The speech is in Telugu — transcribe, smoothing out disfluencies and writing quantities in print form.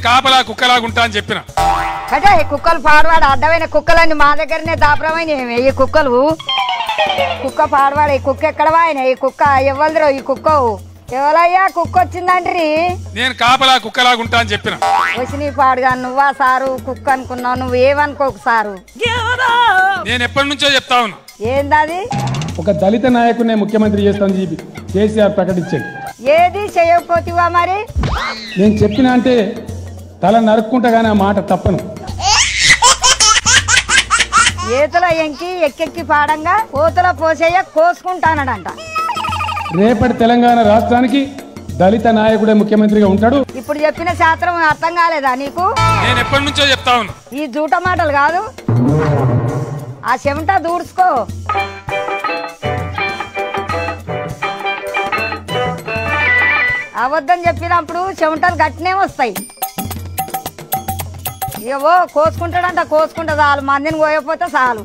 కాపలా కుక్కలాగుంటా అని చెప్పిన. అంటే కుక్కలు పాడవాడు అడ్డమైన కుక్కలన్నీ మా దగ్గరనే దాపరమైన ఈ కుక్కలు కుక్క పాడవాడు. ఈ కుక్క ఎక్కడ వాయన ఈ కుక్క ఎవరిదిరో ఈ కుక్క ఎవరయ్యా కుక్క వచ్చిందండ్రి. నేను కాపలా కుక్కలాగుంటా అని చెప్పిన. వచ్చి పాడుగా నువ్వా సారు కుక్క అనుకున్నావు నువ్వు ఏమనుకోకు సారు. నేను ఎప్పటి నుంచో చెప్తా ఉన్నా. ఏందది? ఒక దళిత నాయకుడిని ముఖ్యమంత్రి చేస్తానని చెప్పి కేసీఆర్ ప్రకటించాడు. ఏది చేయకపోతివా మరి? నేను చెప్పినా అంటే తల నరుక్కుంటా కానీ ఆ మాట తప్పను. ఏతుల ఎంకి ఎక్కెక్కి పాడంగా కోతుల పోసేయ కోసుకుంటానడంట. రేపటి తెలంగాణ రాష్ట్రానికి దళిత నాయకుడే ముఖ్యమంత్రిగా ఉంటాడు. ఇప్పుడు చెప్పిన శాస్త్రం అర్థం కాలేదా నీకు? నేను ఎప్పటి నుంచో చెప్తా ఉన్నా. ఈ జూట మాటలు కాదు ఆ చెమట దూడ్చుకో. అబద్ధం చెప్పినప్పుడు చెమటలు గట్టినే వస్తాయి. ఏవో కోసుకుంటాడంట కోసుకుంటా చాలు మందిని పోయకపోతే చాలు.